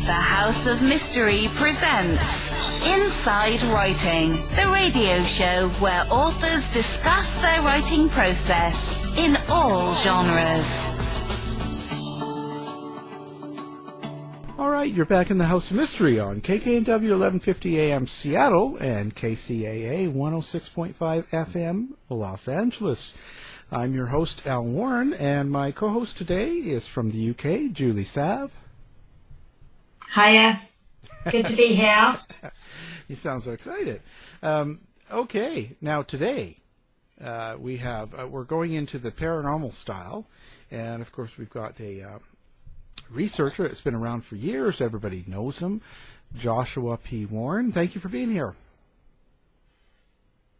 The House of Mystery presents Inside Writing, the radio show where authors discuss their writing process in all genres. All right, you're back in the House of Mystery on KKNW 1150 AM Seattle and KCAA 106.5 FM Los Angeles. I'm your host, Al Warren, and my co-host today is from the UK, Julie Sav. Hiya. Good to be here. You sound so excited. Okay, now today we're going into the paranormal style, and of course we've got a researcher that's been around for years. Everybody knows him, Joshua P. Warren. Thank you for being here.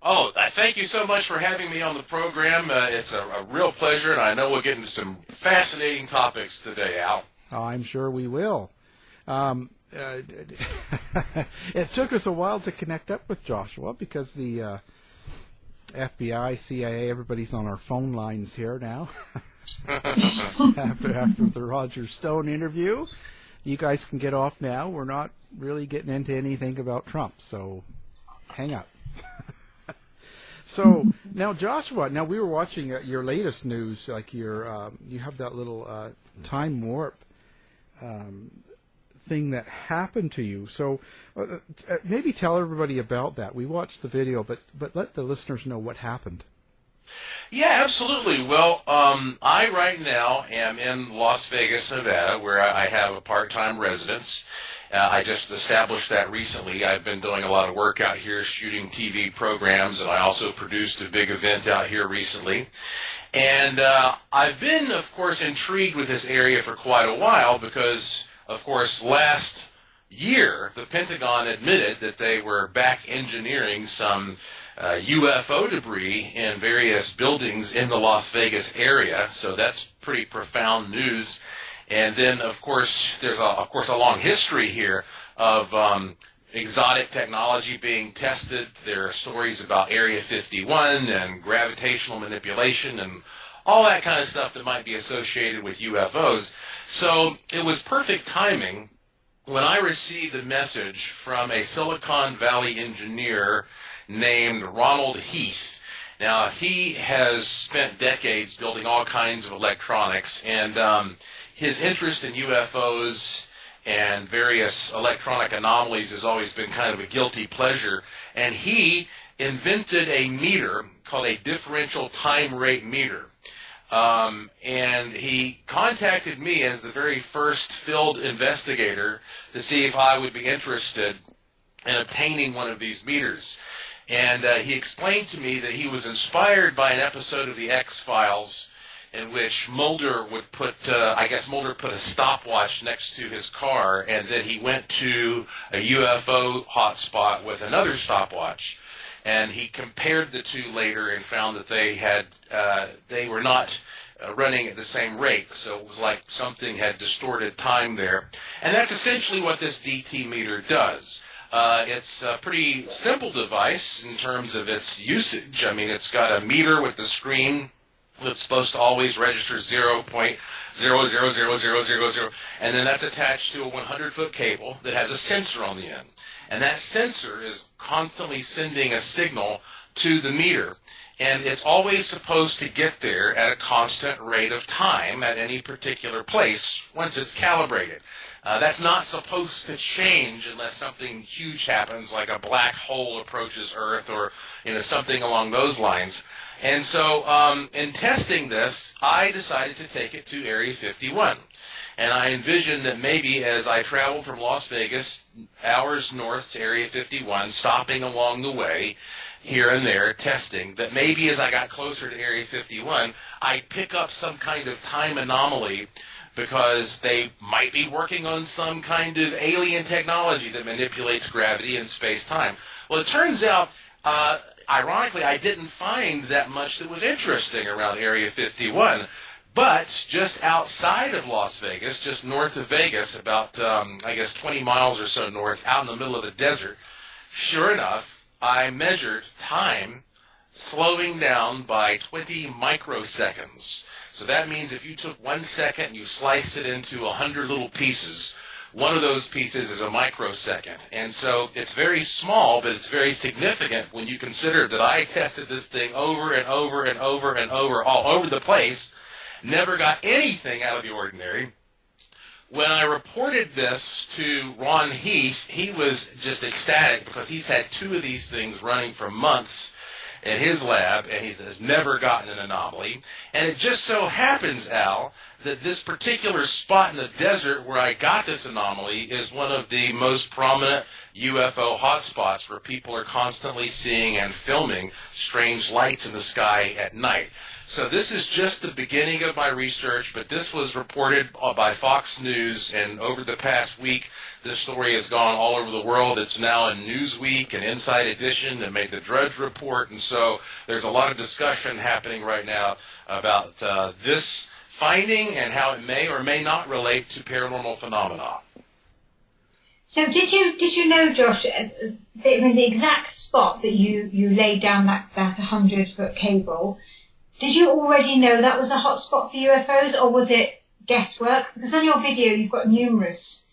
Oh, thank you so much for having me on the program. It's a real pleasure, and I know we'll get into some fascinating topics today, Al. I'm sure we will. It took us a while to connect up with Joshua because the FBI, CIA, everybody's on our phone lines here now. after the Roger Stone interview. You guys can get off now. We're not really getting into anything about Trump, so hang up. So now, Joshua, we were watching your latest news, like you have that little time warp thing that happened to you. So maybe tell everybody about that. We watched the video, but let the listeners know what happened. Yeah, absolutely. Well, I right now am in Las Vegas, Nevada, where I have a part-time residence. I just established that recently. I've been doing a lot of work out here shooting TV programs, and I also produced a big event out here recently. And I've been, of course, intrigued with this area for quite a while because, of course, last year the Pentagon admitted that they were back engineering some UFO debris in various buildings in the Las Vegas area. So that's pretty profound news. And then, of course, there's a long history here of exotic technology being tested. There are stories about Area 51 and gravitational manipulation and all that kind of stuff that might be associated with UFOs. So it was perfect timing when I received a message from a Silicon Valley engineer named Ronald Heath. Now, he has spent decades building all kinds of electronics, and his interest in UFOs and various electronic anomalies has always been kind of a guilty pleasure. And he invented a meter called a differential time rate meter. And he contacted me as the very first field investigator to see if I would be interested in obtaining one of these meters. And he explained to me that he was inspired by an episode of The X-Files in which Mulder would put a stopwatch next to his car, and then he went to a UFO hotspot with another stopwatch. And he compared the two later and found that they were not running at the same rate. So it was like something had distorted time there. And that's essentially what this DT meter does. It's a pretty simple device in terms of its usage. I mean, it's got a meter with the screen that's supposed to always register 0.000000, and then that's attached to a 100-foot cable that has a sensor on the end. And that sensor is constantly sending a signal to the meter. And it's always supposed to get there at a constant rate of time at any particular place once it's calibrated. That's not supposed to change unless something huge happens, like a black hole approaches Earth or something along those lines. And so in testing this, I decided to take it to Area 51. And I envisioned that maybe as I traveled from Las Vegas, hours north to Area 51, stopping along the way, here and there, testing, that maybe as I got closer to Area 51, I'd pick up some kind of time anomaly because they might be working on some kind of alien technology that manipulates gravity and space-time. Well, it turns out, ironically, I didn't find that much that was interesting around Area 51. But just outside of Las Vegas, just north of Vegas, about, 20 miles or so north, out in the middle of the desert, sure enough, I measured time slowing down by 20 microseconds. So that means if you took 1 second and you sliced it into 100 little pieces, One of those pieces is a microsecond. And so it's very small, but it's very significant when you consider that I tested this thing over and over and over and over, all over the place, never got anything out of the ordinary. When I reported this to Ron Heath, he was just ecstatic because he's had 2 of these things running for months in his lab, and he has never gotten an anomaly. And it just so happens, Al, that this particular spot in the desert where I got this anomaly is one of the most prominent UFO hotspots where people are constantly seeing and filming strange lights in the sky at night. So this is just the beginning of my research, but this was reported by Fox News, and over the past week, this story has gone all over the world. It's now in Newsweek and Inside Edition and made the Drudge Report, and so there's a lot of discussion happening right now about this finding and how it may or may not relate to paranormal phenomena. So did you know, Josh, the exact spot that you laid down that 100-foot cable? Did you already know that was a hot spot for UFOs, or was it guesswork? Because on your video you've got numerous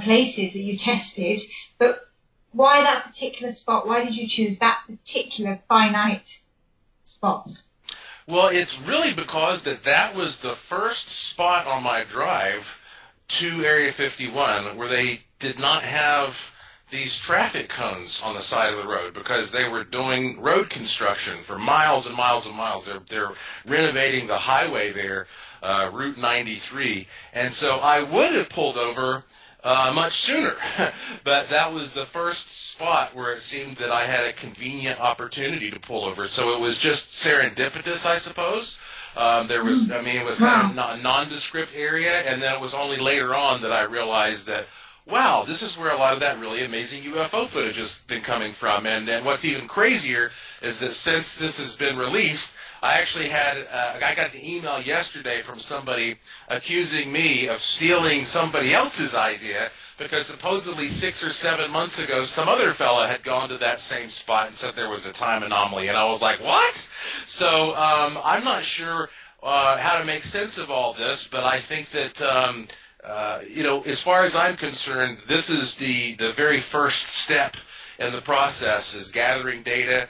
places that you tested, but why that particular spot? Why did you choose that particular finite spot? Well, it's really because that was the first spot on my drive to Area 51 where they did not have these traffic cones on the side of the road because they were doing road construction for miles and miles and miles. They're renovating the highway there, Route 93. And so I would have pulled over much sooner, but that was the first spot where it seemed that I had a convenient opportunity to pull over. So it was just serendipitous, I suppose. It was kind of a nondescript area, and then it was only later on that I realized that, wow, this is where a lot of that really amazing UFO footage has been coming from. And what's even crazier is that since this has been released, I actually I got the email yesterday from somebody accusing me of stealing somebody else's idea because supposedly 6 or 7 months ago, some other fella had gone to that same spot and said there was a time anomaly. And I was like, what? So I'm not sure how to make sense of all this, but I think that as far as I'm concerned, this is the very first step in the process is gathering data.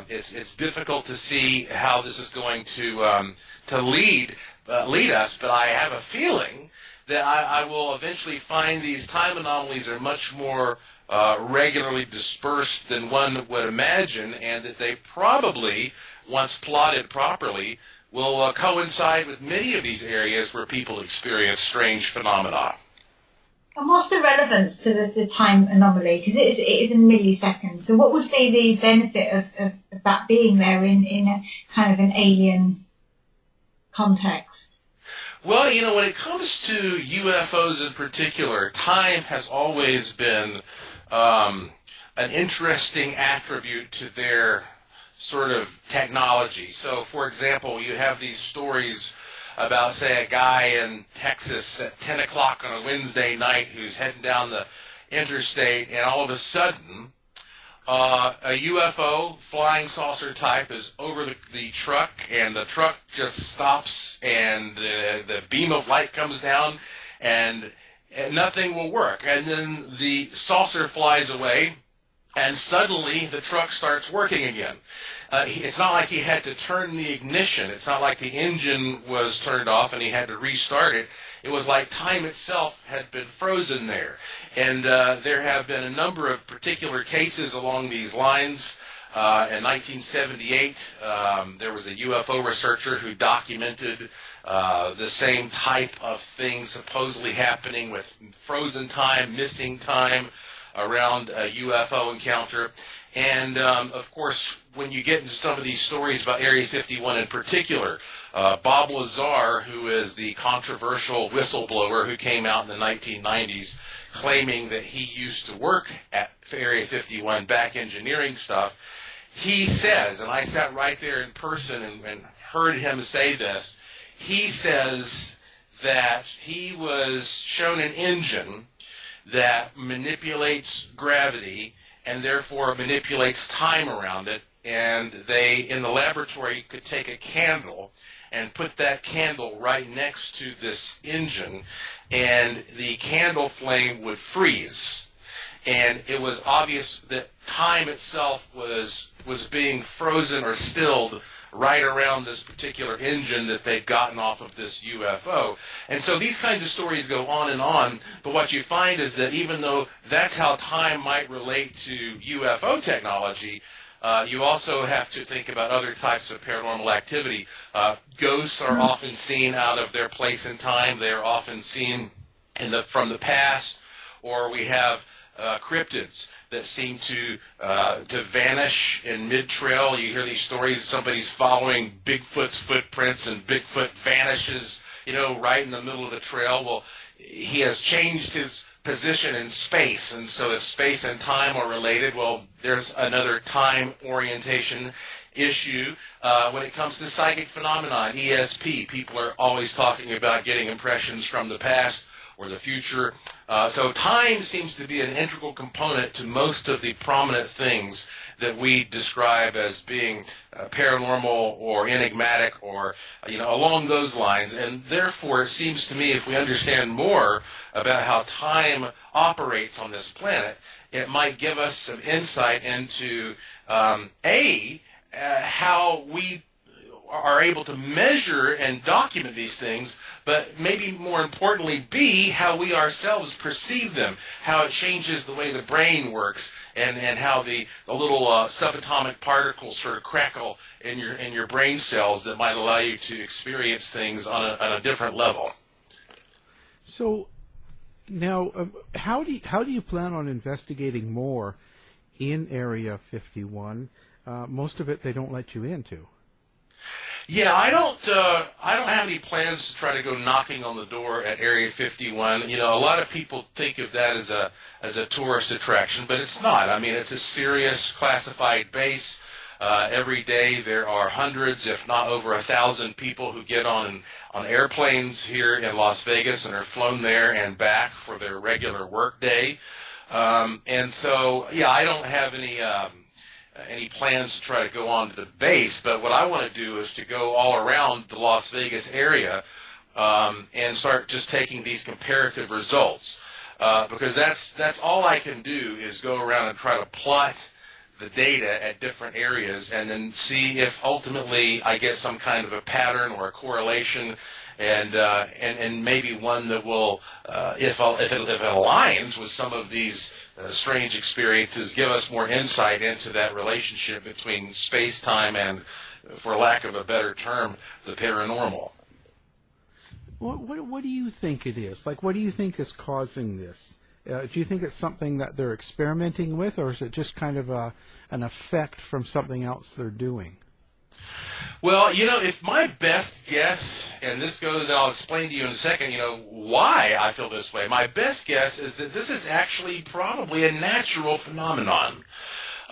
It's difficult to see how this is going to lead us, but I have a feeling that I will eventually find these time anomalies are much more regularly dispersed than one would imagine, and that they probably, once plotted properly, will coincide with many of these areas where people experience strange phenomena. And what's the relevance to the time anomaly? Because it is in milliseconds. So what would be the benefit of that being there in a kind of an alien context? Well, when it comes to UFOs in particular, time has always been an interesting attribute to their sort of technology. So, for example, you have these stories about, say, a guy in Texas at 10 o'clock on a Wednesday night who's heading down the interstate, and all of a sudden, a UFO, flying saucer type, is over the truck, and the truck just stops, and the beam of light comes down, and nothing will work. And then the saucer flies away, and suddenly the truck starts working again. It's not like he had to turn the ignition. It's not like the engine was turned off and he had to restart it. It was like time itself had been frozen there. And there have been a number of particular cases along these lines. In 1978, there was a UFO researcher who documented the same type of thing supposedly happening with frozen time, missing time around a UFO encounter. And, of course, when you get into some of these stories about Area 51 in particular, Bob Lazar, who is the controversial whistleblower who came out in the 1990s claiming that he used to work at Area 51 back engineering stuff, he says, and I sat right there in person and heard him say this, he says that he was shown an engine that manipulates gravity and therefore manipulates time around it, and they, in the laboratory, could take a candle and put that candle right next to this engine, and the candle flame would freeze. And it was obvious that time itself was being frozen or stilled right around this particular engine that they'd gotten off of this UFO. And so these kinds of stories go on, but what you find is that even though that's how time might relate to UFO technology, you also have to think about other types of paranormal activity. Ghosts are often seen out of their place in time. They are often seen from the past, or we have cryptids that seem to vanish in mid-trail. You hear these stories, somebody's following Bigfoot's footprints and Bigfoot vanishes, right in the middle of the trail. Well, he has changed his position in space, and so if space and time are related, well, there's another time orientation issue. When it comes to psychic phenomenon, ESP, people are always talking about getting impressions from the past or the future. So time seems to be an integral component to most of the prominent things that we describe as being paranormal or enigmatic or along those lines. And therefore, it seems to me if we understand more about how time operates on this planet, it might give us some insight into how we are able to measure and document these things, but maybe more importantly, B, how we ourselves perceive them, how it changes the way the brain works, and how the little subatomic particles sort of crackle in your brain cells that might allow you to experience things on a different level. So now, how do you plan on investigating more in Area 51? Most of it they don't let you into. Yeah, I don't have any plans to try to go knocking on the door at Area 51. A lot of people think of that as a tourist attraction, but it's not. I mean, it's a serious classified base. Every day there are hundreds, if not over 1,000 people who get on airplanes here in Las Vegas and are flown there and back for their regular work day. And so, yeah, I don't have any plans to try to go on to the base, but what I want to do is to go all around the Las Vegas area and start just taking these comparative results, because that's all I can do is go around and try to plot the data at different areas and then see if ultimately I get some kind of a pattern or a correlation, and maybe one that will, if it aligns with some of these strange experiences, give us more insight into that relationship between space-time and, for lack of a better term, the paranormal. What do you think it is? Like, what do you think is causing this? Do you think it's something that they're experimenting with, or is it just kind of an effect from something else they're doing? Well, if my best guess, and this goes, and I'll explain to you in a second, why I feel this way. My best guess is that this is actually probably a natural phenomenon,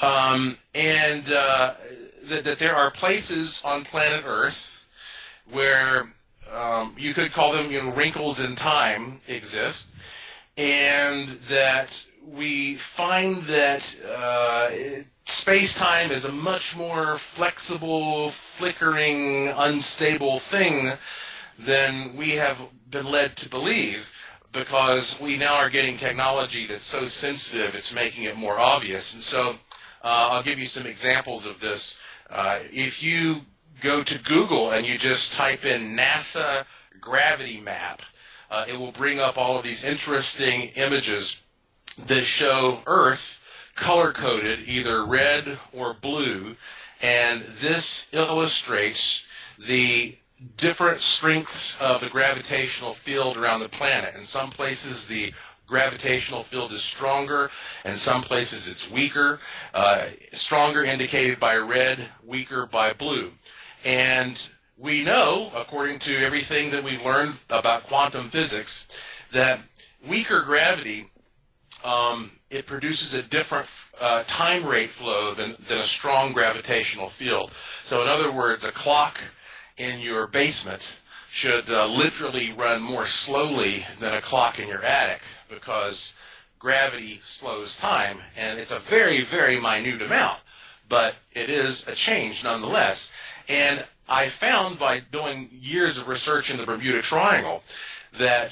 and that there are places on planet Earth where you could call them, wrinkles in time exist, and that we find that space-time is a much more flexible, flickering, unstable thing than we have been led to believe, because we now are getting technology that's so sensitive it's making it more obvious. And so I'll give you some examples of this. If you go to Google and you just type in NASA gravity map, it will bring up all of these interesting images that show Earth color-coded, either red or blue, and this illustrates the different strengths of the gravitational field around the planet. In some places, the gravitational field is stronger, and some places it's weaker. Stronger indicated by red, weaker by blue. And we know, according to everything that we've learned about quantum physics, that weaker gravity it produces a different time rate flow than a strong gravitational field. So in other words, a clock in your basement should literally run more slowly than a clock in your attic, because gravity slows time, and it's a very, very minute amount, but it is a change nonetheless. And I found by doing years of research in the Bermuda Triangle that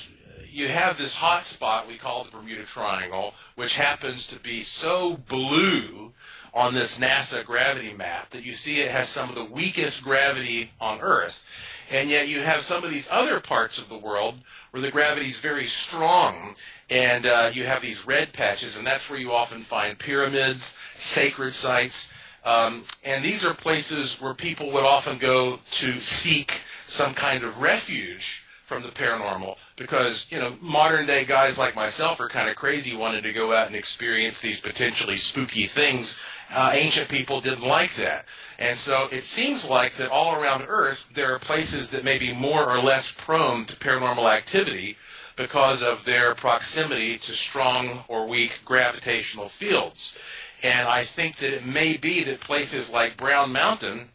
you have this hot spot we call the Bermuda Triangle, which happens to be so blue on this NASA gravity map that you see it has some of the weakest gravity on Earth. And yet you have some of these other parts of the world where the gravity is very strong, and you have these red patches, and that's where you often find pyramids, sacred sites, and these are places where people would often go to seek some kind of refuge from the paranormal, because, you know, modern day guys like myself are kind of crazy wanting to go out and experience these potentially spooky things. Ancient people didn't like that. And so it seems like that all around Earth there are places that may be more or less prone to paranormal activity because of their proximity to strong or weak gravitational fields. And I think that it may be that places like Brown Mountain,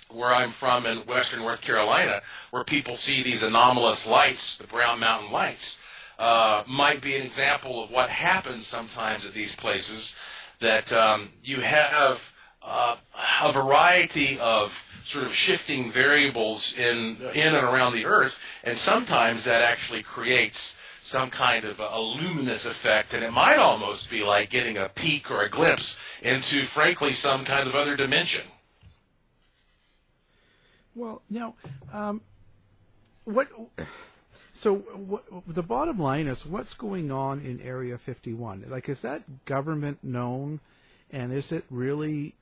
where I'm from in western North Carolina, where people see these anomalous lights, the Brown Mountain lights, might be an example of what happens sometimes at these places, that you have a variety of sort of shifting variables in and around the Earth, and sometimes that actually creates some kind of a luminous effect, and it might almost be like getting a peek or a glimpse into, frankly, some kind of other dimension. Well, now, the bottom line is, what's going on in Area 51? Like, is that government known, and is it really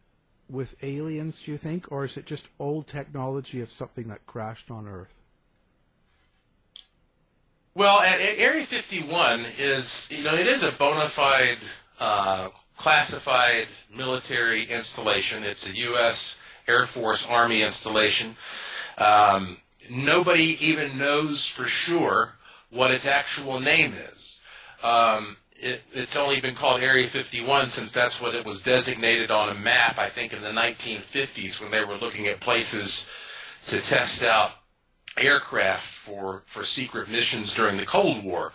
with aliens, do you think, or is it just old technology of something that crashed on Earth? Well, at Area 51 is, you know, it is a bona fide classified military installation. It's a U.S. Air Force Army installation. Nobody even knows for sure what its actual name is. It's only been called Area 51 since that's what it was designated on a map, I think, in the 1950s, when they were looking at places to test out aircraft for secret missions during the Cold War.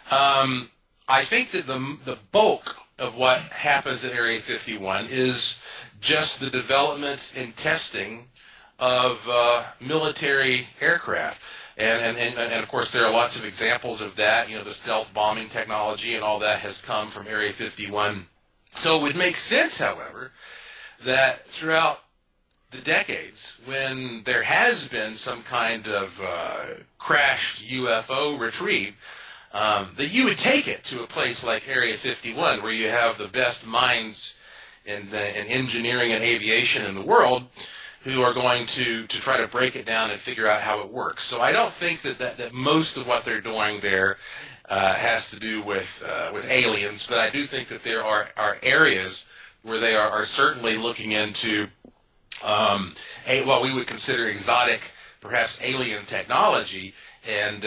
I think that the bulk of what happens at Area 51 is just the development and testing of military aircraft. And of course, there are lots of examples of that. You know, the stealth bombing technology and all that has come from Area 51. So it would make sense, however, that throughout the decades, when there has been some kind of crashed UFO retrieve, that you would take it to a place like Area 51, where you have the best minds in engineering and aviation in the world, who are going to try to break it down and figure out how it works. So I don't think that most of what they're doing there has to do with aliens, but I do think that there are areas where they are certainly looking into what we would consider exotic, perhaps alien technology, and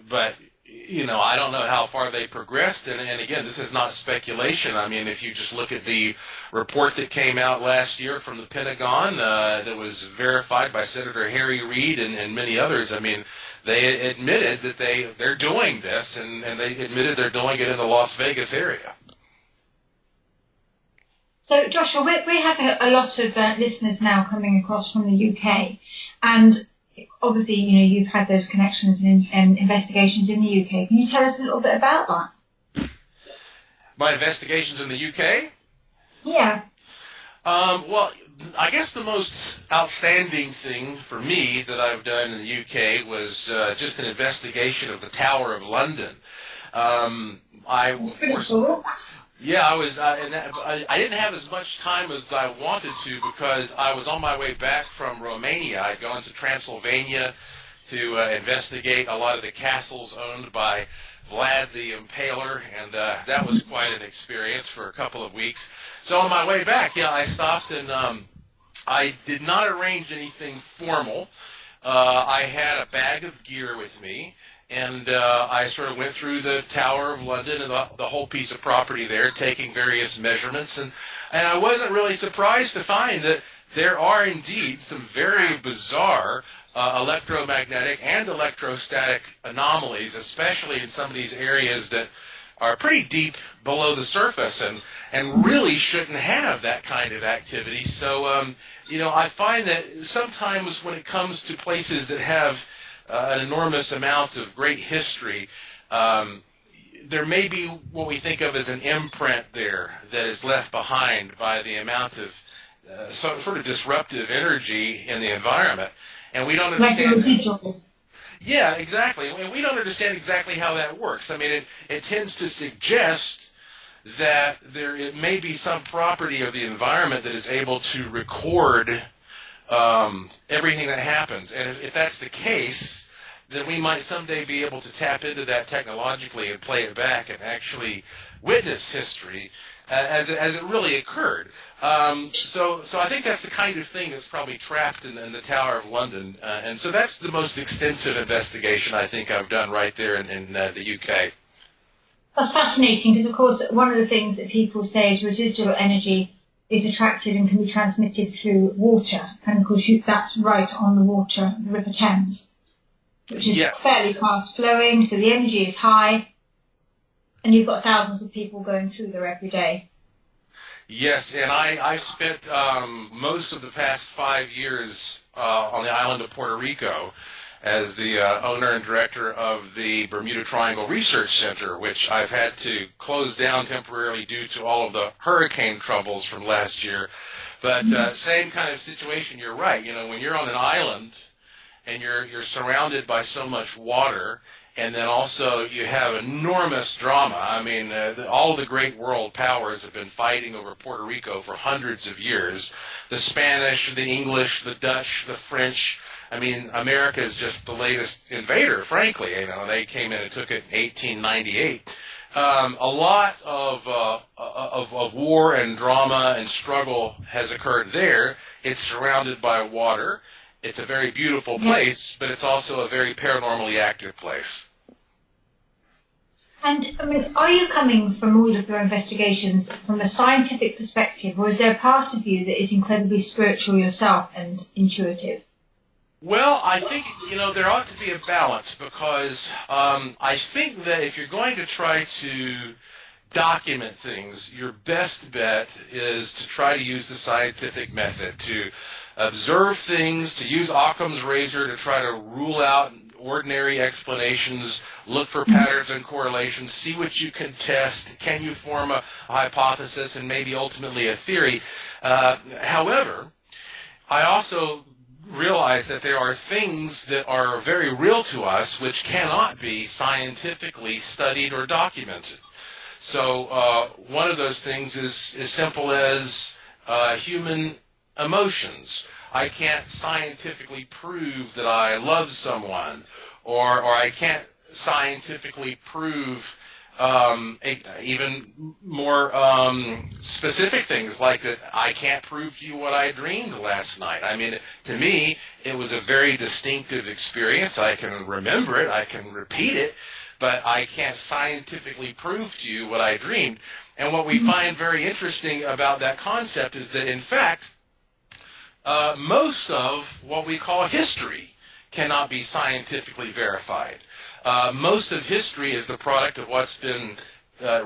but you know, I don't know how far they progressed, and again, this is not speculation. I mean, if you just look at the report that came out last year from the Pentagon that was verified by Senator Harry Reid and many others, I mean, they admitted that they're doing this, and they admitted they're doing it in the Las Vegas area. So, Joshua, we're having a lot of listeners now coming across from the UK, and obviously, you know, you've had those connections and investigations in the UK. Can you tell us a little bit about that? My investigations in the UK? Yeah. Well, I guess the most outstanding thing for me that I've done in the UK was just an investigation of the Tower of London. That's pretty cool. Yeah, I didn't have as much time as I wanted to, because I was on my way back from Romania. I'd gone to Transylvania to investigate a lot of the castles owned by Vlad the Impaler, and that was quite an experience for a couple of weeks. So on my way back, yeah, I stopped, and I did not arrange anything formal. I had a bag of gear with me, and I sort of went through the Tower of London and the whole piece of property there, taking various measurements. And I wasn't really surprised to find that there are indeed some very bizarre electromagnetic and electrostatic anomalies, especially in some of these areas that are pretty deep below the surface and really shouldn't have that kind of activity. So, I find that sometimes when it comes to places that have an enormous amount of great history, there may be what we think of as an imprint there that is left behind by the amount of sort of disruptive energy in the environment. And we don't understand. Yeah, exactly. And we don't understand exactly how that works. I mean, it tends to suggest that it may be some property of the environment that is able to record everything that happens. And if that's the case, then we might someday be able to tap into that technologically and play it back and actually witness history as it really occurred. So I think that's the kind of thing that's probably trapped in the Tower of London. And so that's the most extensive investigation I think I've done right there in the UK. That's fascinating because, of course, one of the things that people say is residual energy is attracted and can be transmitted through water. And, of course, that's right on the water, the River Thames, which is fairly fast-flowing, so the energy is high. And you've got thousands of people going through there every day. Yes, and I've spent most of the past 5 years on the island of Puerto Rico as the owner and director of the Bermuda Triangle Research Center, which I've had to close down temporarily due to all of the hurricane troubles from last year. But same kind of situation, you're right. When you're on an island and you're surrounded by so much water, and then also you have enormous drama. I mean, all of the great world powers have been fighting over Puerto Rico for hundreds of years. The Spanish, the English, the Dutch, the French. I mean, America is just the latest invader, frankly. They came in and took it in 1898. A lot of war and drama and struggle has occurred there. It's surrounded by water. It's a very beautiful place, but it's also a very paranormally active place. And, I mean, are you coming from all of your investigations from a scientific perspective, or is there a part of you that is incredibly spiritual yourself and intuitive? Well, I think, there ought to be a balance because I think that if you're going to try to document things, your best bet is to try to use the scientific method, to observe things, to use Occam's razor to try to rule out ordinary explanations, look for patterns and correlations, see what you can test, can you form a hypothesis and maybe ultimately a theory. However, I also realize that there are things that are very real to us which cannot be scientifically studied or documented. So one of those things is as simple as human emotions. I can't scientifically prove that I love someone, or I can't scientifically prove even more specific things like that I can't prove to you what I dreamed last night. I mean, to me, it was a very distinctive experience. I can remember it, I can repeat it, but I can't scientifically prove to you what I dreamed. And what we find very interesting about that concept is that, in fact, most of what we call history cannot be scientifically verified. Most of history is the product of what's been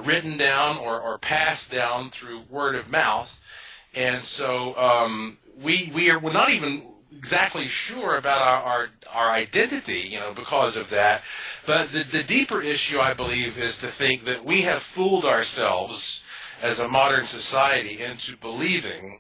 written down or passed down through word of mouth. And so we're not even exactly sure about our identity, because of that. But the deeper issue, I believe, is to think that we have fooled ourselves as a modern society into believing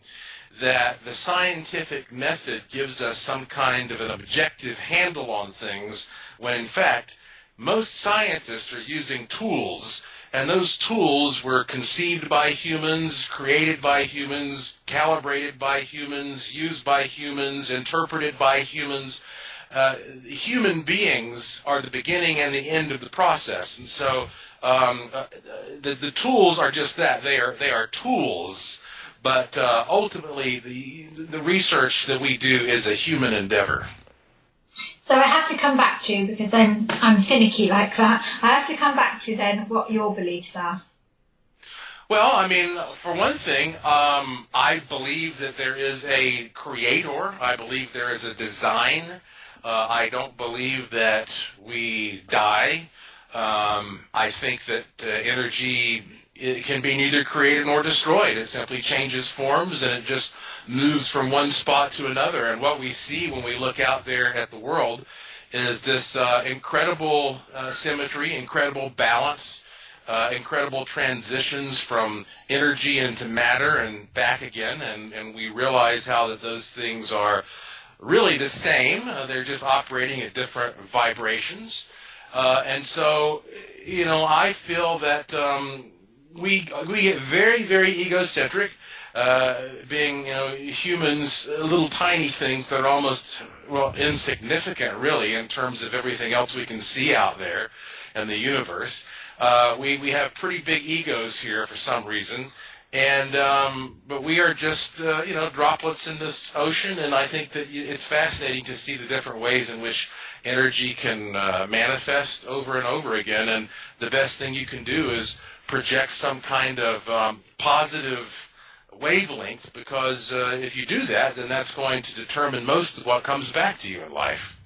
that the scientific method gives us some kind of an objective handle on things, when in fact most scientists are using tools, and those tools were conceived by humans, created by humans, calibrated by humans, used by humans, interpreted by humans. Human beings are the beginning and the end of the process, and so the tools are just that. They are tools. But ultimately, the research that we do is a human endeavor. So I have to come back to, because I'm finicky like that, I have to come back to then what your beliefs are. Well, I mean, for one thing, I believe that there is a creator. I believe there is a design. I don't believe that we die. I think that energy, it can be neither created nor destroyed. It simply changes forms, and it just moves from one spot to another. And what we see when we look out there at the world is this incredible symmetry, incredible balance, incredible transitions from energy into matter and back again. And we realize how that those things are really the same. They're just operating at different vibrations. And so, I feel that we get very, very egocentric, being, humans, little tiny things that are almost, insignificant, really, in terms of everything else we can see out there in the universe. We have pretty big egos here for some reason. And but we are just droplets in this ocean, and I think that it's fascinating to see the different ways in which energy can manifest over and over again. And the best thing you can do is project some kind of positive wavelength, because if you do that, then that's going to determine most of what comes back to you in life.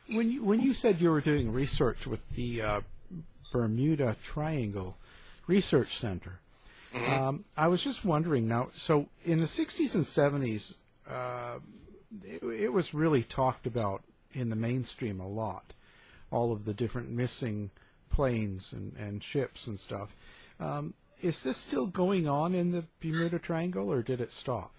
When you said you were doing research with the Bermuda Triangle Research Center. Mm-hmm. I was just wondering now, so in the 60s and 70s, it was really talked about in the mainstream a lot, all of the different missing planes and ships and stuff. Is this still going on in the Bermuda Triangle, or did it stop?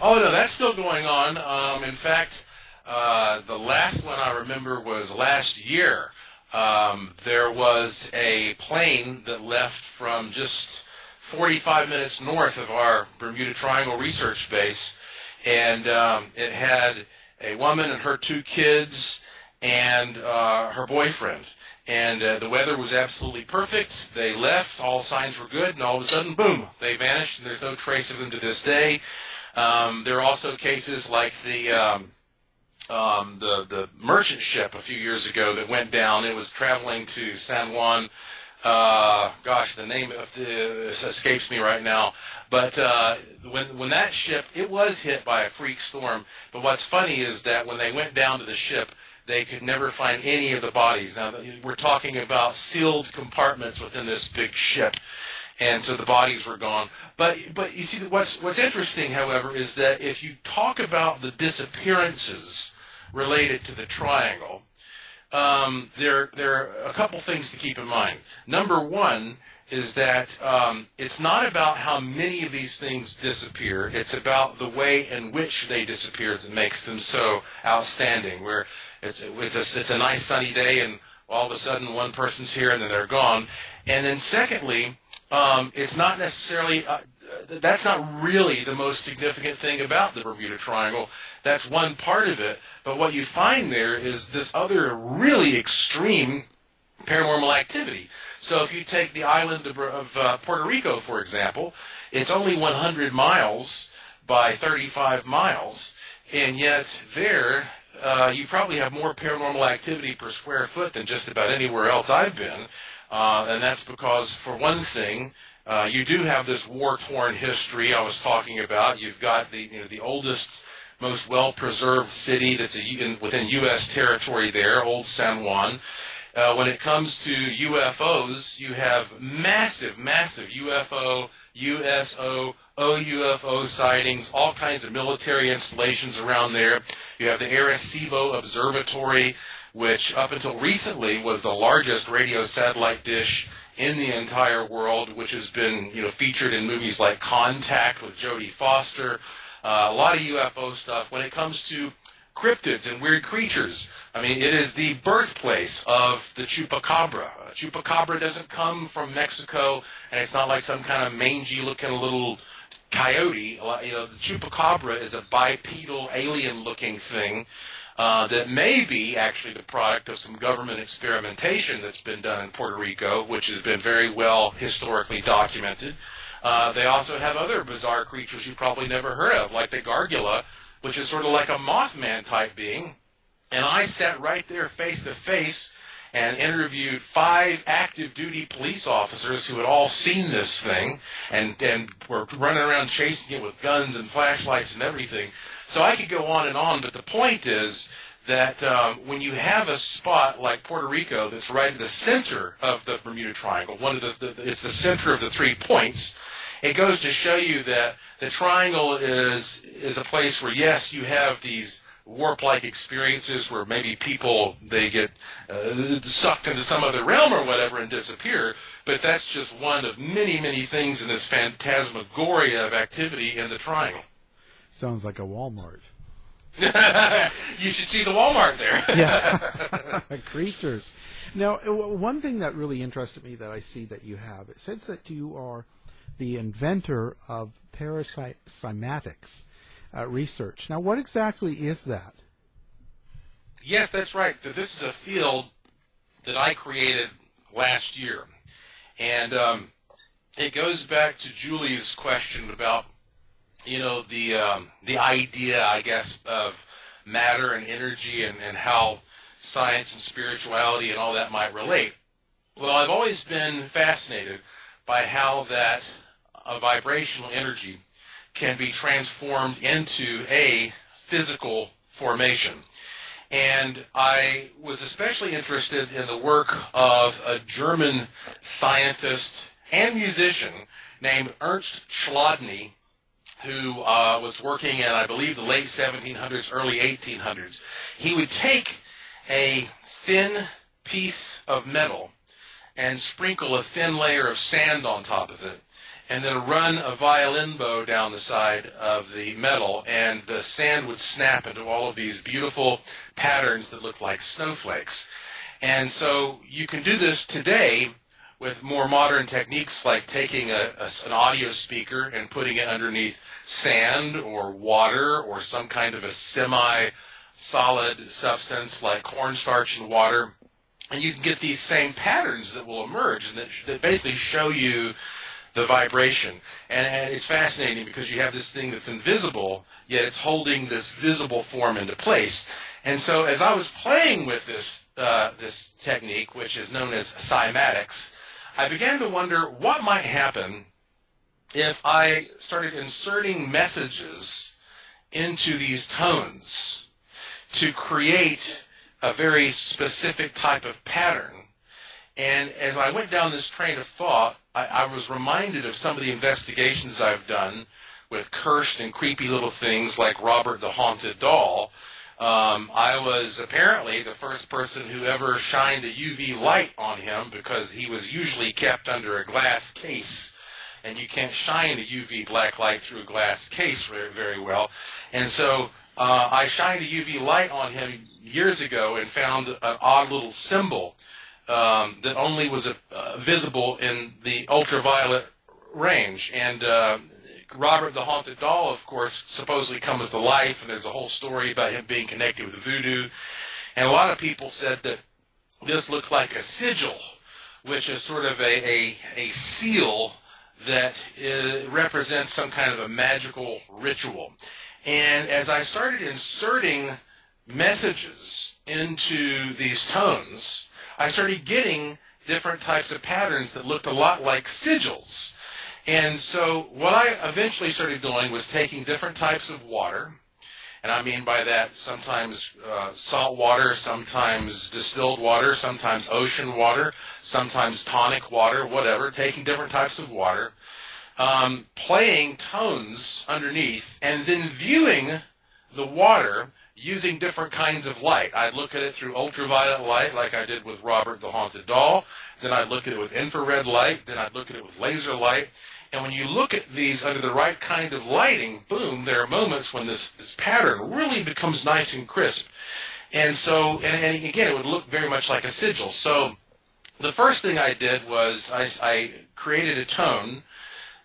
Oh, no, that's still going on. In fact, the last one I remember was last year. There was a plane that left from just 45 minutes north of our Bermuda Triangle research base, and it had a woman and her 2 kids and her boyfriend. And the weather was absolutely perfect. They left, all signs were good, and all of a sudden, boom, they vanished, and there's no trace of them to this day. There are also cases like the merchant ship a few years ago that went down. It was traveling to San Juan. The name of escapes me right now. But when that ship, it was hit by a freak storm. But what's funny is that when they went down to the ship, they could never find any of the bodies. Now, we're talking about sealed compartments within this big ship. And so the bodies were gone. But you see, what's interesting, however, is that if you talk about the disappearances related to the triangle, there are a couple things to keep in mind. Number one is that it's not about how many of these things disappear. It's about the way in which they disappear that makes them so outstanding, where it's a nice sunny day and all of a sudden one person's here and then they're gone. And then secondly, it's not necessarily that's not really the most significant thing about the Bermuda Triangle. That's one part of it. But what you find there is this other really extreme paranormal activity. So if you take the island of Puerto Rico, for example, it's only 100 miles by 35 miles, and yet there you probably have more paranormal activity per square foot than just about anywhere else I've been. And that's because, for one thing, you do have this war-torn history I was talking about. You've got the oldest, most well-preserved city that's within U.S. territory there, Old San Juan. When it comes to UFOs, you have massive, massive UFO, USO, OUFO sightings, all kinds of military installations around there. You have the Arecibo Observatory, which up until recently was the largest radio satellite dish in the entire world, which has been featured in movies like Contact with Jodie Foster, a lot of UFO stuff. When it comes to cryptids and weird creatures, I mean, it is the birthplace of the chupacabra. Chupacabra doesn't come from Mexico, and it's not like some kind of mangy-looking little coyote. The chupacabra is a bipedal, alien-looking thing that may be actually the product of some government experimentation that's been done in Puerto Rico, which has been very well historically documented. They also have other bizarre creatures you probably never heard of, like the gargula, which is sort of like a Mothman-type being. And I sat right there face-to-face and interviewed 5 active-duty police officers who had all seen this thing and were running around chasing it with guns and flashlights and everything. So I could go on and on, but the point is that when you have a spot like Puerto Rico that's right in the center of the Bermuda Triangle, it's the center of the 3 points, it goes to show you that the triangle is a place where, yes, you have these warp-like experiences where maybe people, they get sucked into some other realm or whatever and disappear, but that's just one of many, many things in this phantasmagoria of activity in the triangle. Sounds like a Walmart. You should see the Walmart there. Yeah. Creatures. Now, one thing that really interested me that I see that you have, it says that you are the inventor of parapsymatics research. Now, what exactly is that? Yes, that's right. This is a field that I created last year. And it goes back to Julie's question about, the idea, I guess, of matter and energy and how science and spirituality and all that might relate. Well, I've always been fascinated by how that vibrational energy can be transformed into a physical formation. And I was especially interested in the work of a German scientist and musician named Ernst Chladni, who was working in, I believe, the late 1700s, early 1800s. He would take a thin piece of metal and sprinkle a thin layer of sand on top of it, and then run a violin bow down the side of the metal, and the sand would snap into all of these beautiful patterns that look like snowflakes. And so you can do this today with more modern techniques like taking an audio speaker and putting it underneath sand or water or some kind of a semi-solid substance like cornstarch and water, and you can get these same patterns that will emerge and that basically show you the vibration. And it's fascinating because you have this thing that's invisible, yet it's holding this visible form into place. And so as I was playing with this technique, which is known as cymatics, I began to wonder what might happen if I started inserting messages into these tones to create a very specific type of pattern. And as I went down this train of thought, I was reminded of some of the investigations I've done with cursed and creepy little things like Robert the Haunted Doll. I was apparently the first person who ever shined a UV light on him because he was usually kept under a glass case. And you can't shine a UV black light through a glass case very, very well. And so I shined a UV light on him years ago and found an odd little symbol that only was visible in the ultraviolet range. And Robert the Haunted Doll, of course, supposedly comes to life, and there's a whole story about him being connected with voodoo. And a lot of people said that this looked like a sigil, which is sort of a seal that represents some kind of a magical ritual. And as I started inserting messages into these tones, I started getting different types of patterns that looked a lot like sigils. And so what I eventually started doing was taking different types of water, and I mean by that sometimes salt water, sometimes distilled water, sometimes ocean water, sometimes tonic water, whatever, taking different types of water, playing tones underneath, and then viewing the water using different kinds of light. I'd look at it through ultraviolet light like I did with Robert the Haunted Doll, then I'd look at it with infrared light, then I'd look at it with laser light. And when you look at these under the right kind of lighting, boom, there are moments when this pattern really becomes nice and crisp. And so, and again, it would look very much like a sigil. So the first thing I did was I created a tone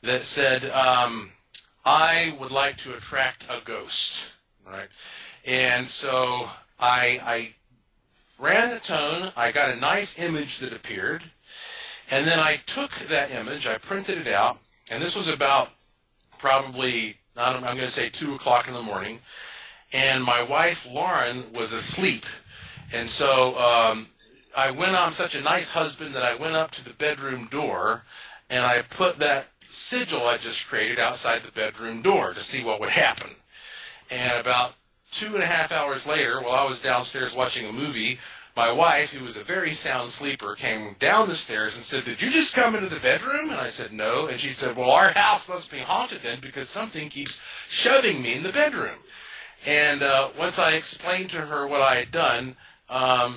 that said, I would like to attract a ghost, right? And so I ran the tone, I got a nice image that appeared, and then I took that image, I printed it out, and this was about probably, I'm going to say 2 o'clock in the morning, and my wife, Lauren, was asleep. And so I'm such a nice husband that I went up to the bedroom door, and I put that sigil I just created outside the bedroom door to see what would happen. And about 2.5 hours later, while I was downstairs watching a movie, my wife, who was a very sound sleeper, came down the stairs and said, "Did you just come into the bedroom?" And I said, "No." And she said, "Well, our house must be haunted then because something keeps shoving me in the bedroom." And once I explained to her what I had done,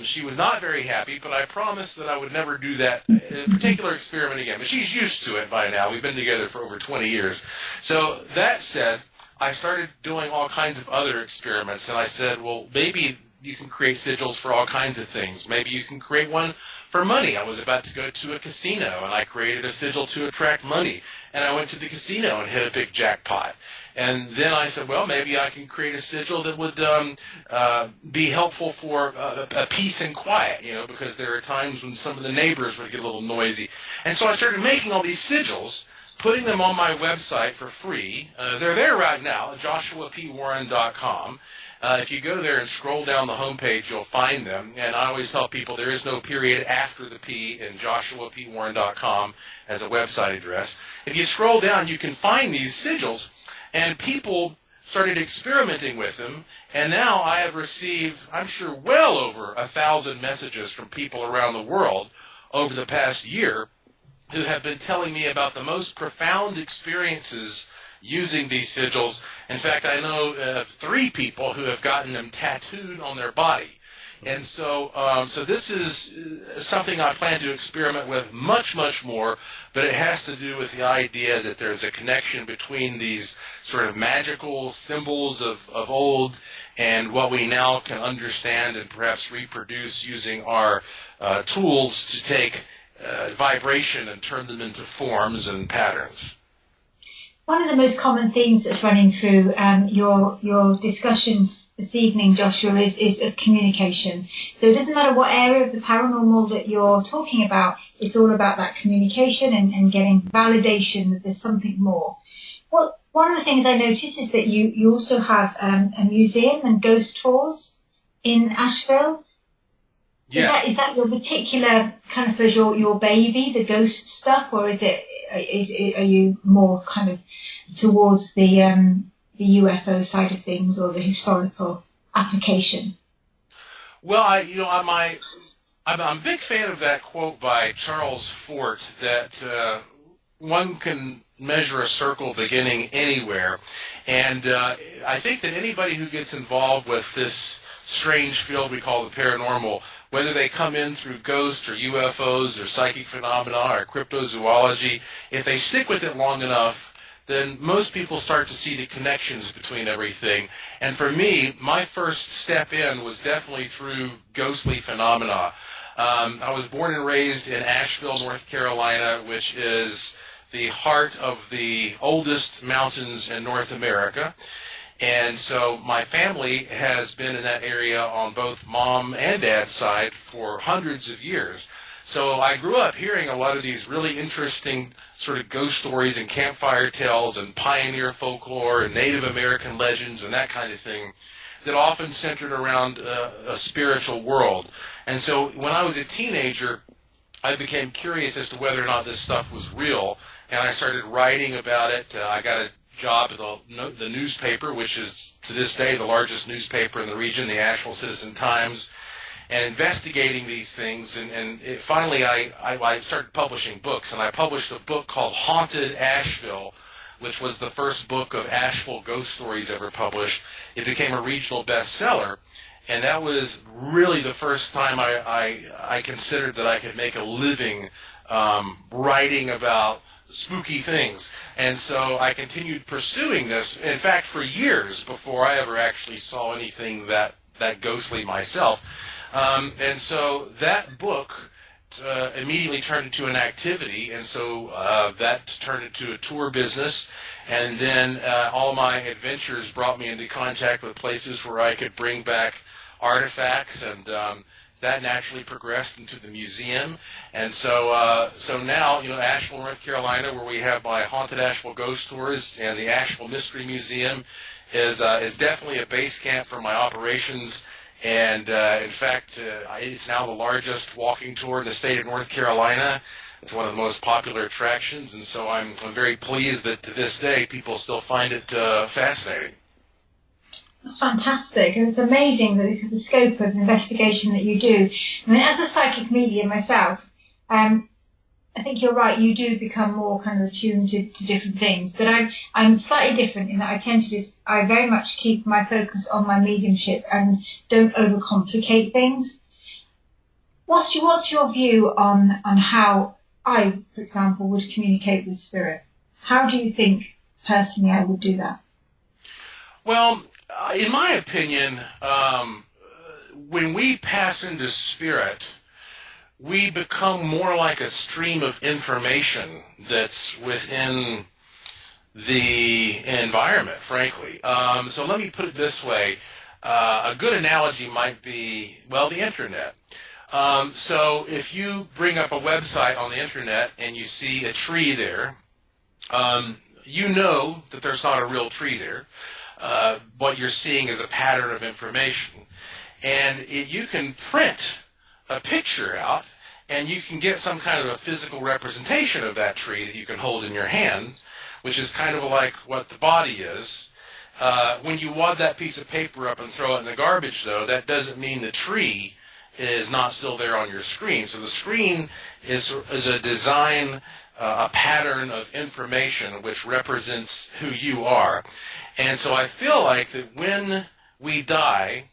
she was not very happy, but I promised that I would never do that particular experiment again. But she's used to it by now. We've been together for over 20 years. So that said, I started doing all kinds of other experiments, and I said, well, maybe you can create sigils for all kinds of things. Maybe you can create one for money. I was about to go to a casino, and I created a sigil to attract money. And I went to the casino and hit a big jackpot. And then I said, well, maybe I can create a sigil that would be helpful for a peace and quiet, because there are times when some of the neighbors would get a little noisy. And so I started making all these sigils, putting them on my website for free. They're there right now at joshuapwarren.com. If you go there and scroll down the homepage, you'll find them. And I always tell people there is no period after the P in joshuapwarren.com as a website address. If you scroll down, you can find these sigils. And people started experimenting with them. And now I have received, I'm sure, well over 1,000 messages from people around the world over the past year who have been telling me about the most profound experiences using these sigils. In fact, I know of 3 people who have gotten them tattooed on their body. And so this is something I plan to experiment with much, much more, but it has to do with the idea that there's a connection between these sort of magical symbols of old and what we now can understand and perhaps reproduce using our tools to take vibration and turn them into forms and patterns. One of the most common themes that's running through your discussion this evening, Joshua, is communication. So it doesn't matter what area of the paranormal that you're talking about, it's all about that communication and getting validation that there's something more. Well, one of the things I noticed is that you also have a museum and ghost tours in Asheville. Yes. Is that your particular kind of, suppose, your baby, the ghost stuff, or are you more kind of towards the UFO side of things or the historical application? Well, I'm a big fan of that quote by Charles Fort that one can measure a circle beginning anywhere. And I think that anybody who gets involved with this strange field we call the paranormal, whether they come in through ghosts or UFOs or psychic phenomena or cryptozoology, if they stick with it long enough, then most people start to see the connections between everything. And for me, my first step in was definitely through ghostly phenomena. I was born and raised in Asheville, North Carolina, which is the heart of the oldest mountains in North America. And so my family has been in that area on both mom and dad's side for hundreds of years. So I grew up hearing a lot of these really interesting sort of ghost stories and campfire tales and pioneer folklore and Native American legends and that kind of thing that often centered around a spiritual world. And so when I was a teenager, I became curious as to whether or not this stuff was real, and I started writing about it. I got a job at the newspaper, which is to this day the largest newspaper in the region, the Asheville Citizen-Times, and investigating these things. And finally I started publishing books, and I published a book called Haunted Asheville, which was the first book of Asheville ghost stories ever published. It became a regional bestseller, and that was really the first time I considered that I could make a living writing about spooky things. And so I continued pursuing this, in fact, for years before I ever actually saw anything that ghostly myself. And so that book immediately turned into an activity, and so that turned into a tour business. And then all my adventures brought me into contact with places where I could bring back artifacts, and that naturally progressed into the museum. And so now, Asheville, North Carolina, where we have my Haunted Asheville Ghost Tours, and the Asheville Mystery Museum is definitely a base camp for my operations. And in fact, it's now the largest walking tour in the state of North Carolina. It's one of the most popular attractions, and so I'm very pleased that to this day people still find it fascinating. That's fantastic. And it's amazing the scope of investigation that you do. I mean, as a psychic medium myself, I think you're right. You do become more kind of attuned to different things. But I'm slightly different in that I very much keep my focus on my mediumship and don't overcomplicate things. What's your view on how I, for example, would communicate with spirit? How do you think personally I would do that? Well, in my opinion, when we pass into spirit, we become more like a stream of information that's within the environment, frankly. So let me put it this way. A good analogy might be, well, the internet. So if you bring up a website on the internet and you see a tree there, you know that there's not a real tree there. What you're seeing is a pattern of information. And you can print a picture out, and you can get some kind of a physical representation of that tree that you can hold in your hand, which is kind of like what the body is. When you wad that piece of paper up and throw it in the garbage, though, that doesn't mean the tree is not still there on your screen. So the screen is a design, a pattern of information which represents who you are. And so I feel like that when we die,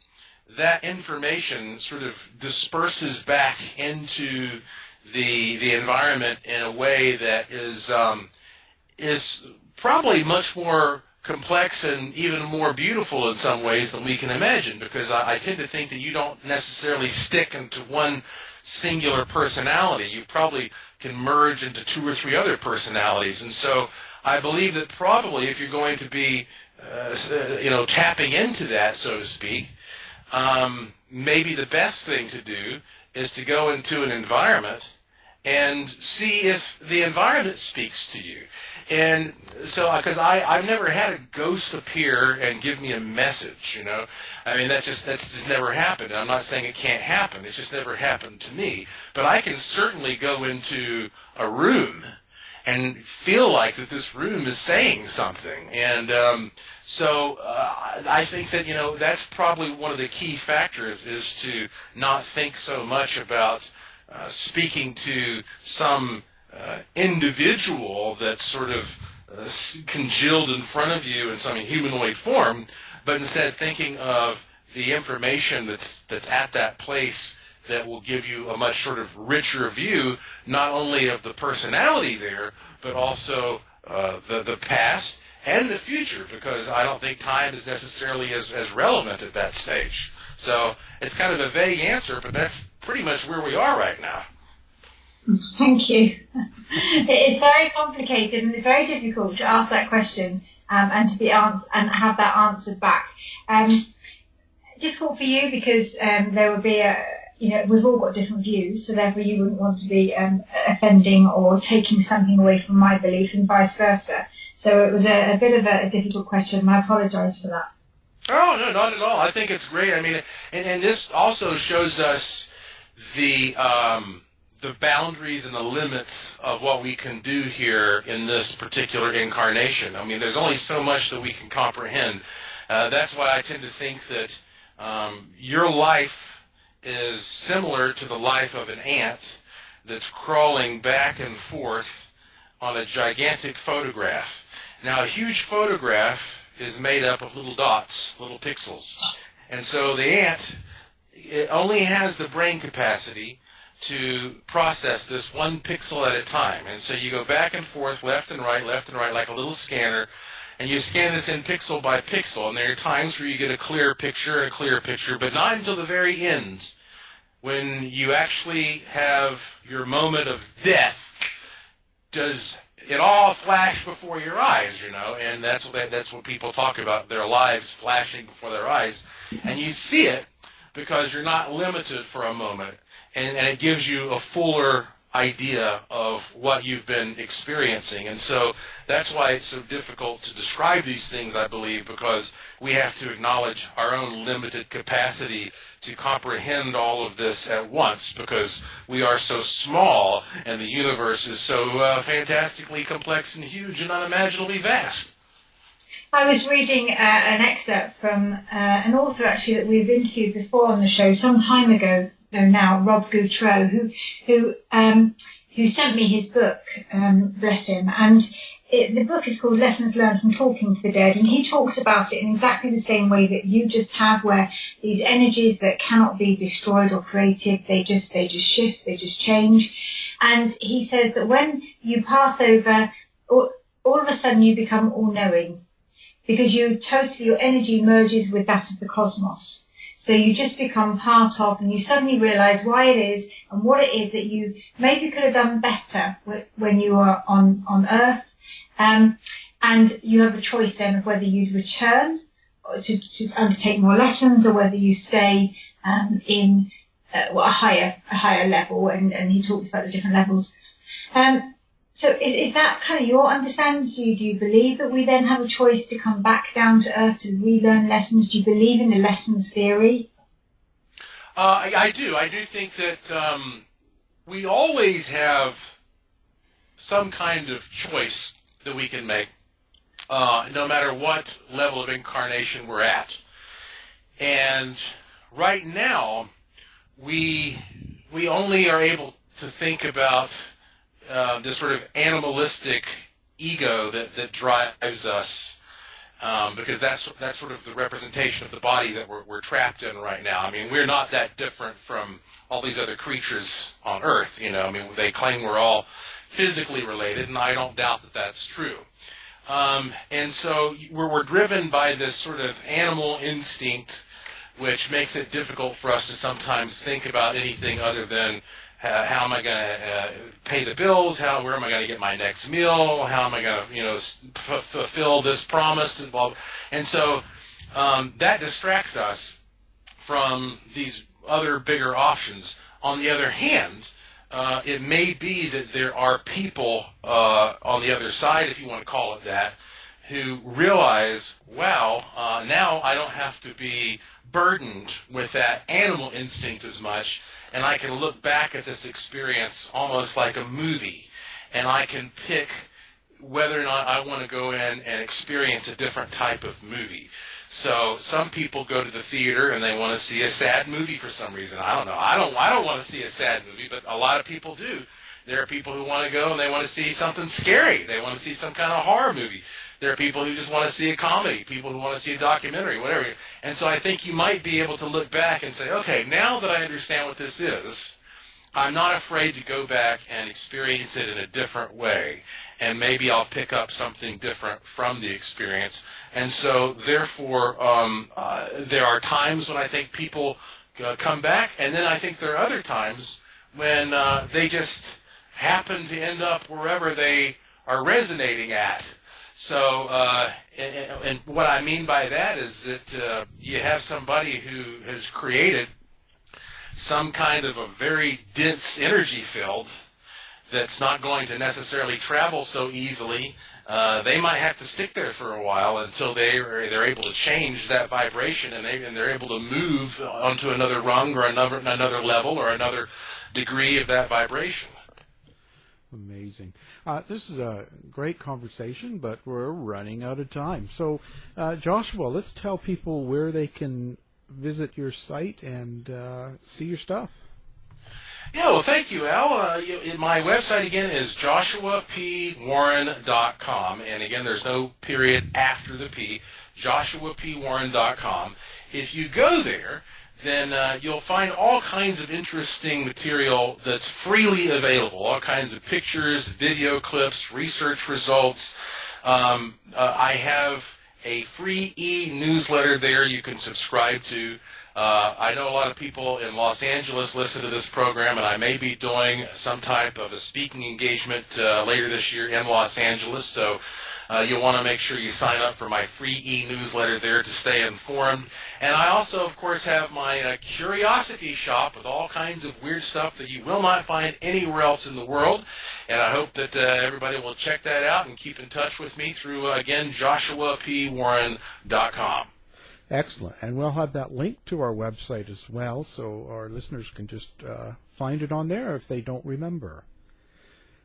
that information sort of disperses back into the environment in a way that is probably much more complex and even more beautiful in some ways than we can imagine, because I tend to think that you don't necessarily stick into one singular personality. You probably can merge into two or three other personalities. And so I believe that probably if you're going to be tapping into that, so to speak, maybe the best thing to do is to go into an environment and see if the environment speaks to you. And so, because I've never had a ghost appear and give me a message, you know. I mean, that's just never happened. I'm not saying it can't happen. It's just never happened to me. But I can certainly go into a room and feel like that this room is saying something. And so I think that, that's probably one of the key factors, is to not think so much about speaking to some individual that's sort of congealed in front of you in some humanoid form, but instead thinking of the information that's at that place that will give you a much sort of richer view, not only of the personality there, but also the past and the future, because I don't think time is necessarily as relevant at that stage. So it's kind of a vague answer, but that's pretty much where we are right now. Thank you. It's very complicated, and it's very difficult to ask that question and to be and have that answered back. Difficult for you because there would be we've all got different views, so therefore you wouldn't want to be offending or taking something away from my belief, and vice versa. So it was a bit of a difficult question, and I apologise for that. Oh, no, not at all. I think it's great. I mean, and this also shows us the boundaries and the limits of what we can do here in this particular incarnation. I mean, there's only so much that we can comprehend. That's why I tend to think that your life is similar to the life of an ant that's crawling back and forth on a gigantic photograph. Now, a huge photograph is made up of little dots, little pixels. And so the ant, it only has the brain capacity to process this one pixel at a time. And so you go back and forth, left and right, like a little scanner, and you scan this in pixel by pixel. And there are times where you get a clear picture, but not until the very end, when you actually have your moment of death. Does it all flash before your eyes, and that's what people talk about, their lives flashing before their eyes. And you see it because you're not limited for a moment. And it gives you a fuller idea of what you've been experiencing. And so that's why it's so difficult to describe these things, I believe, because we have to acknowledge our own limited capacity to comprehend all of this at once, because we are so small and the universe is so fantastically complex and huge and unimaginably vast. I was reading an excerpt from an author actually that we've interviewed before on the show some time ago, though now, Rob Goutreau, who sent me his book, bless him, and the book is called Lessons Learned from Talking to the Dead, and he talks about it in exactly the same way that you just have, where these energies that cannot be destroyed or created, they just shift, they just change. And he says that when you pass over, all of a sudden you become all-knowing, because your energy merges with that of the cosmos. So you just become part of, and you suddenly realise why it is and what it is that you maybe could have done better when you were on Earth. And you have a choice then of whether you'd return to undertake more lessons, or whether you stay in a higher level. And he talks about the different levels. So is that kind of your understanding? Do you believe that we then have a choice to come back down to Earth to relearn lessons? Do you believe in the lessons theory? I do. I do think that we always have some kind of choice that we can make, no matter what level of incarnation we're at. And right now, we only are able to think about this sort of animalistic ego that drives us, because that's sort of the representation of the body that we're trapped in right now. I mean, we're not that different from all these other creatures on Earth. You know, I mean, they claim we're all physically related, and I don't doubt that that's true. And so we're driven by this sort of animal instinct, which makes it difficult for us to sometimes think about anything other than how am I going to pay the bills? Where am I going to get my next meal? How am I going to, fulfill this promise? And so that distracts us from these other bigger options. On the other hand, it may be that there are people on the other side, if you want to call it that, who realize, wow, now I don't have to be burdened with that animal instinct as much, and I can look back at this experience almost like a movie, and I can pick whether or not I want to go in and experience a different type of movie. So some people go to the theater and they want to see a sad movie for some reason. I don't know. I don't want to see a sad movie, but a lot of people do. There are people who want to go and they want to see something scary. They want to see some kind of horror movie. There are people who just want to see a comedy, people who want to see a documentary, whatever. And so I think you might be able to look back and say, okay, now that I understand what this is, I'm not afraid to go back and experience it in a different way. And maybe I'll pick up something different from the experience. And so, therefore, there are times when I think people come back, and then I think there are other times when they just happen to end up wherever they are resonating at. So, and what I mean by that is that you have somebody who has created some kind of a very dense energy field that's not going to necessarily travel so easily. They might have to stick there for a while until they're able to change that vibration, and they're able to move onto another rung or another level or another degree of that vibration. Amazing. This is a great conversation, but we're running out of time. So, Joshua, let's tell people where they can visit your site and see your stuff. Yeah, well, thank you, Al. My website, again, is joshuapwarren.com. And, again, there's no period after the P, joshuapwarren.com. If you go there, then you'll find all kinds of interesting material that's freely available, all kinds of pictures, video clips, research results. I have a free e-newsletter there you can subscribe to. I know a lot of people in Los Angeles listen to this program, and I may be doing some type of a speaking engagement later this year in Los Angeles, so you'll want to make sure you sign up for my free e-newsletter there to stay informed. And I also, of course, have my curiosity shop with all kinds of weird stuff that you will not find anywhere else in the world. And I hope that everybody will check that out and keep in touch with me through, again, joshuapwarren.com. Excellent. And we'll have that link to our website as well, so our listeners can just find it on there if they don't remember.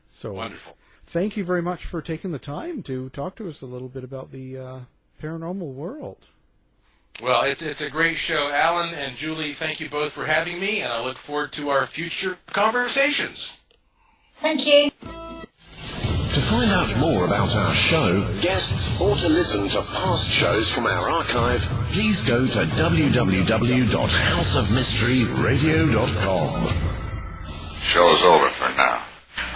So wonderful. Thank you very much for taking the time to talk to us a little bit about the paranormal world. Well, it's a great show. Alan and Julie, thank you both for having me, and I look forward to our future conversations. Thank you. To find out more about our show, guests, or to listen to past shows from our archive, please go to www.houseofmysteryradio.com. Show's over for now.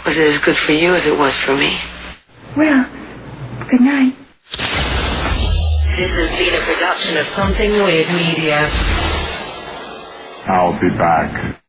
Was it as good for you as it was for me? Well, good night. This has been a production of Something Weird Media. I'll be back.